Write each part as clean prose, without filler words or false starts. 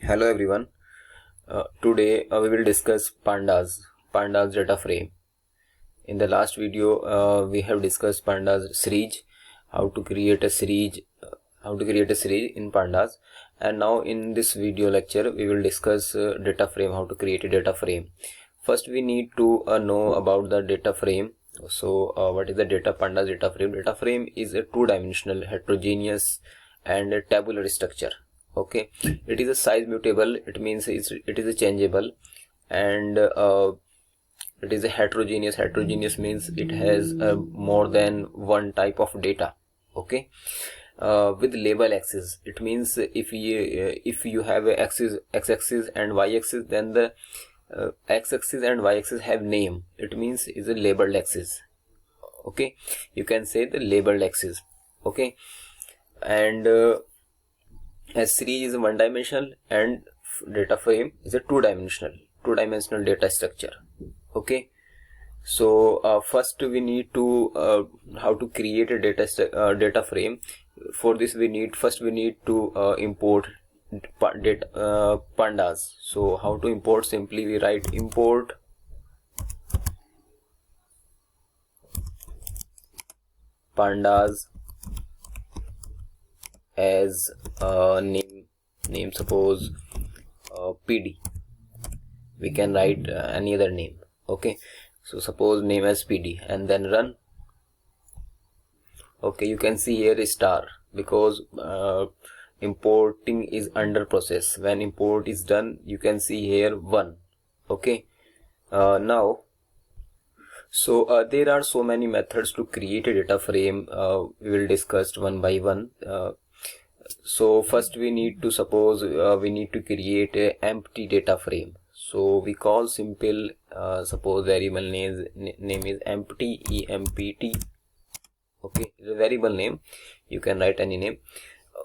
Hello everyone. Today we will discuss pandas data frame. In the last video we have discussed pandas series, how to create a series in pandas, and now in this video lecture we will discuss data frame, how to create a data frame. First we need to know about the data frame. So what is the pandas data frame? Data frame is a two-dimensional, heterogeneous and a tabular structure. Okay, it is a size mutable, it means it is a changeable, and it is a heterogeneous means it has more than one type of data. Okay, with label axis, it means if you have a x-axis and y-axis, then the x-axis and y-axis have name, it means is a labeled axis. Okay, you can say the labeled axis. Okay, and as series is one dimensional and data frame is a two-dimensional data structure. Okay, so first we need to how to create a data frame. For this we need to import pandas. So how to import? Simply we write import pandas as name suppose PD. We can write any other name. Okay, so suppose name as PD and then run. Okay, you can see here is star because importing is under process. When import is done, you can see here 1. Okay, now so there are so many methods to create a data frame. We will discuss one by one. So first we need to create a empty data frame. So we call simple suppose variable name is empty, empt. Okay, it's a variable name, you can write any name.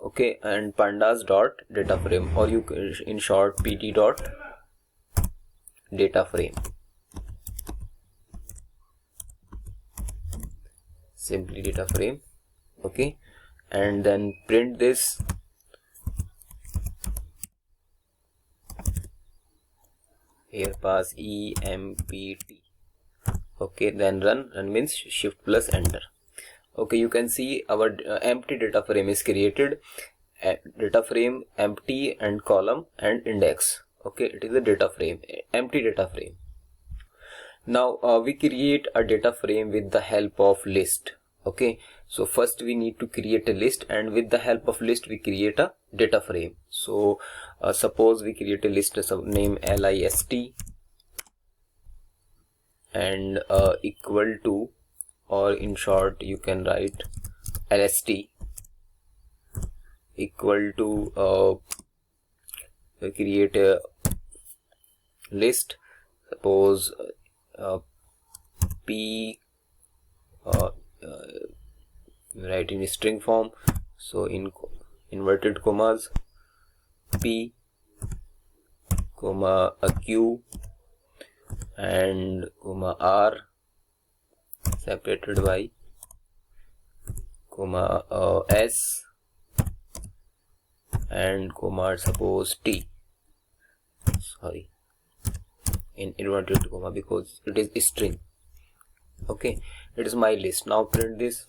Okay, and pandas dot data frame, or you in short pd dot data frame. Simply data frame. Okay, and then print this. Here pass empt. Okay, then run means shift plus enter. Okay, you can see our empty data frame is created. Data frame empty and column and index. Okay, it is a data frame, empty data frame. Now we create a data frame with the help of list. Okay, so first we need to create a list, and with the help of list we create a data frame. So suppose we create a list of name list and equal to, or in short you can write lst equal to create a list. Suppose p write in string form, so in inverted commas p comma a q and comma r separated by comma s and comma suppose t, sorry, in inverted comma because it is string. Okay, it is my list. Now print this.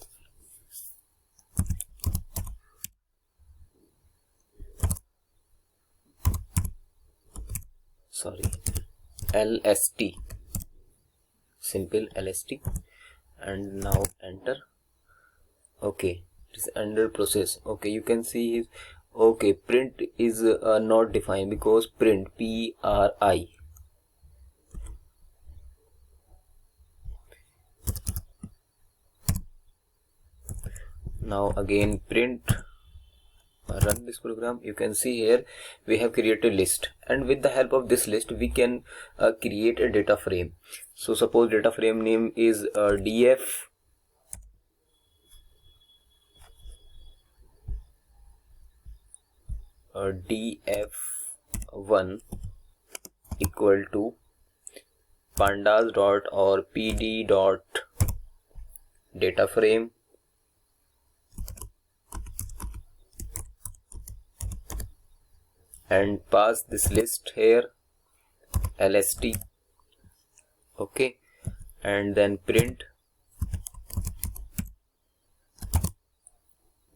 Sorry, lst, simple lst, and now enter. Okay, it is under process. Okay, you can see okay, print is not defined because print pri. Now again print, run this program. You can see here we have created a list, and with the help of this list we can create a data frame. So suppose data frame name is df df1 equal to pandas dot or pd dot data frame and pass this list here lst. Okay, and then print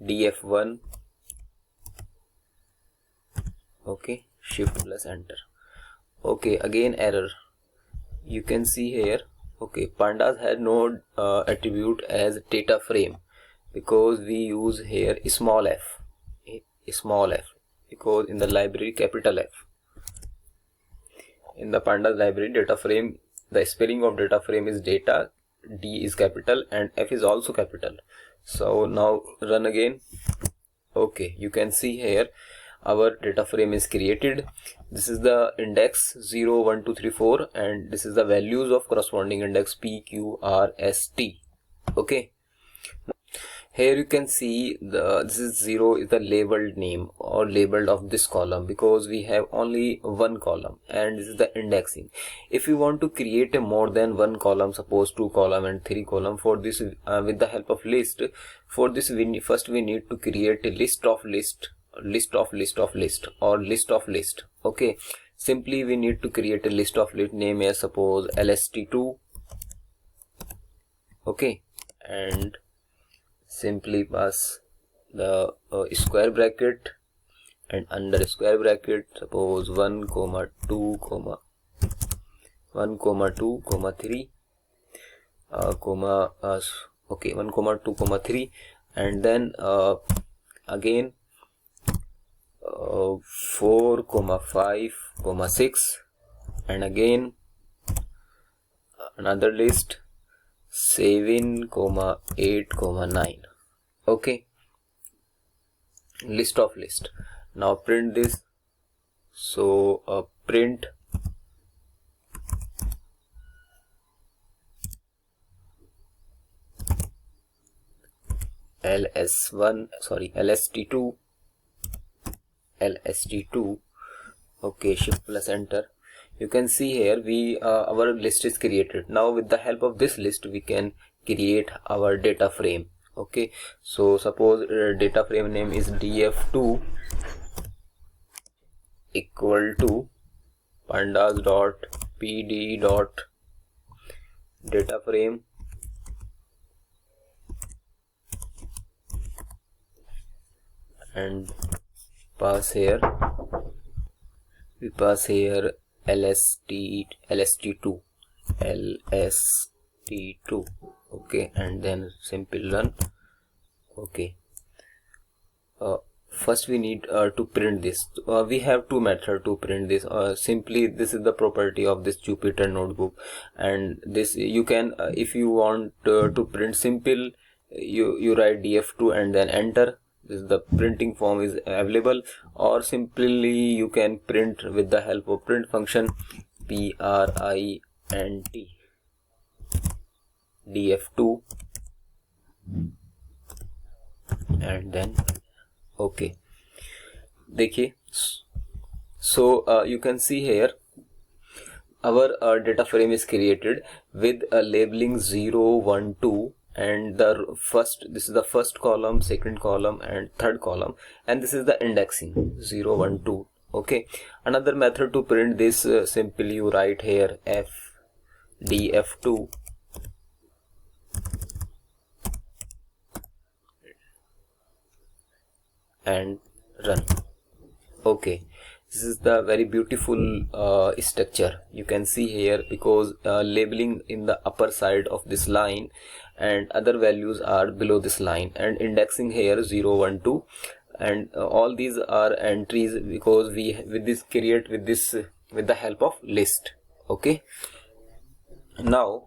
df1. Okay, shift plus enter. Okay, again error. You can see here. Okay, pandas had no attribute as data frame because we use here small f, because in the library capital F. In the pandas library data frame, the spelling of data frame is data, D is capital and F is also capital. So now run again. Okay, you can see here our data frame is created. This is the index 0, 1, 2, 3, 4 and this is the values of corresponding index P, Q, R, S, T. Okay, here you can see this is 0 is the labeled name or labeled of this column because we have only one column, and this is the indexing. If you want to create a more than one column, suppose 2 column and 3 column, for this with the help of list, for this first we need to create a list of list or list of list. Okay, simply we need to create a list of list, name as suppose lst2. Okay, and simply pass the square bracket and under square bracket suppose 1, 2, 1, 2, 3 okay, 1, 2, 3 and then again 4, 5, 6 and again another list 7, 8, 9. Okay, list of list. Now print this. So print lst2. Okay, shift plus enter. You can see here we our list is created. Now with the help of this list we can create our data frame. Okay, so suppose data frame name is df2 equal to pandas.pd.data frame and pass here lst2. Okay, and then simple run. Okay, first we need to print this. We have two methods to print this. Simply this is the property of this Jupyter notebook, and this you can if you want to print simple, you write df2 and then enter. This is the printing form is available, or simply you can print with the help of print function print df2 and then okay. देखिए, so you can see here our data frame is created with a labeling 0, 1, 2 and this is the first column, second column and third column, and this is the indexing 0, 1, 2. Okay, another method to print this, simply you write here df2 and run. Okay, this is the very beautiful structure you can see here, because labeling in the upper side of this line and other values are below this line, and indexing here 0, 1, 2 and all these are entries because we with the help of list. Okay, now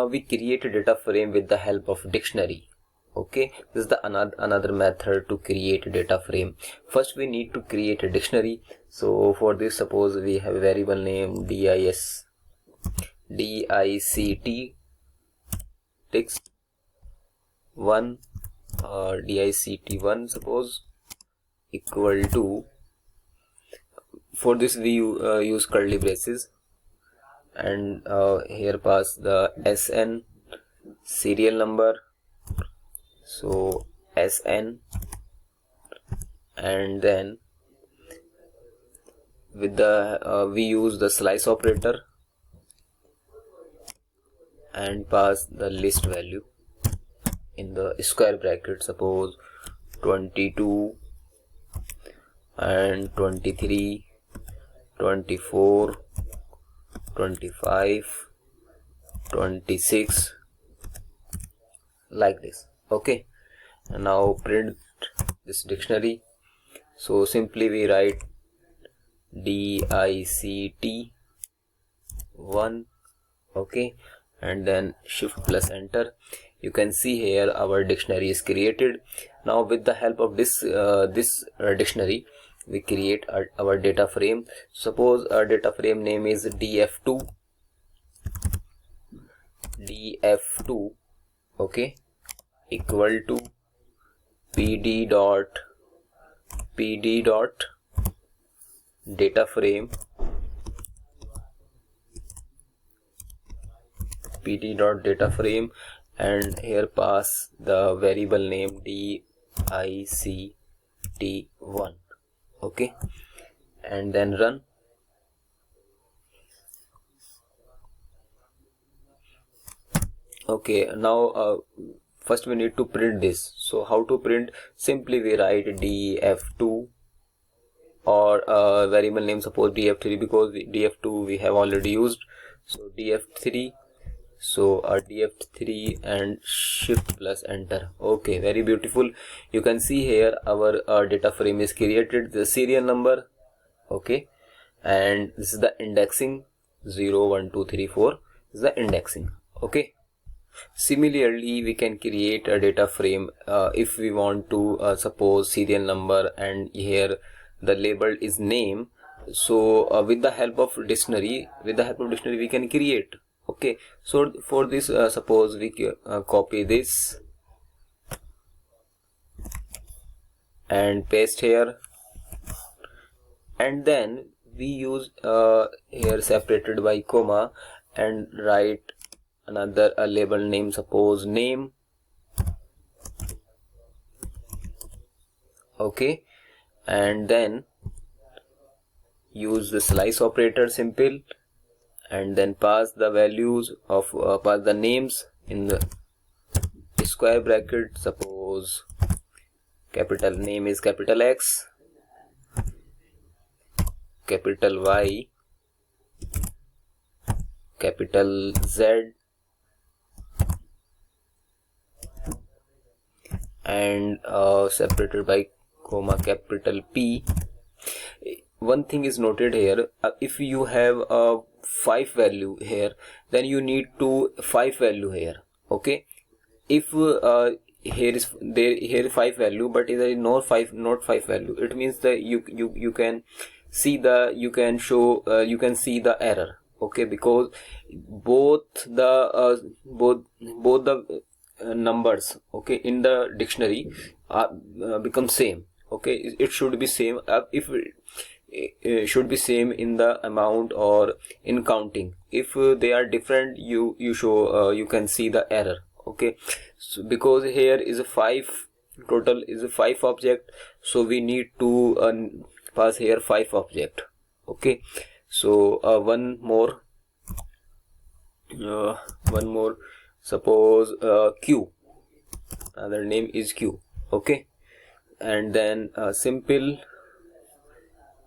we create a data frame with the help of dictionary. Okay, this is the another method to create a data frame. First we need to create a dictionary. So for this, suppose we have a variable name dict text 1 dict1 suppose equal to, for this we use curly braces and here pass the SN serial number, so SN and then with the we use the slice operator and pass the list value in the square bracket, suppose 22 and 23, 24, 25, 26, like this. Okay, and now print this dictionary. So simply we write DICT 1, okay, and then shift plus enter. You can see here our dictionary is created. Now with the help of this dictionary, we create our data frame. Suppose our data frame name is df2, okay, equal to pd dot data frame, and here pass the variable name dict1, okay, and then run. Okay, now first we need to print this. So how to print? Simply we write df2 or variable name, suppose df3, because df2 we have already used, so df3. So df3 and shift plus enter. Okay, very beautiful. You can see here our data frame is created, the serial number, okay, and this is the indexing 0 1 2 3 4 is the indexing. Okay, similarly we can create a data frame if we want to suppose serial number and here the label is name. So with the help of dictionary we can create. Okay, so for this suppose we copy this and paste here, and then we use here separated by comma and write another label name, suppose name, okay, and then use the slice operator, simple, and then pass the values of pass the names in the square bracket. Suppose capital name is capital X, capital Y, capital Z, and separated by comma capital P. One thing is noted here, if you have a 5 value here, then you need to 5 value here. Okay, if here is 5 value but there is not 5 value, it means that you can see the you can see the error. Okay, because both the numbers, okay, in the dictionary are become same. Okay, it should be same if it should be same in the amount or in counting. If they are different, you can see the error. Okay, so because here is a 5, total is a 5 object, so we need to pass here 5 object. Okay, so one more, suppose Q, other name is Q. Okay, and then simple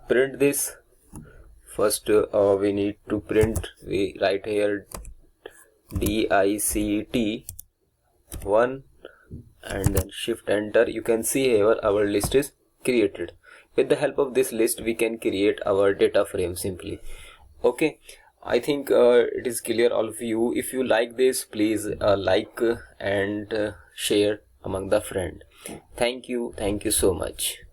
print this. First we need to print, we write here DICT1 and then shift enter. You can see here our list is created. With the help of this list we can create our data frame simply. Okay, I think it is clear all of you. If you like this, please like and share among the friend. Thank you so much.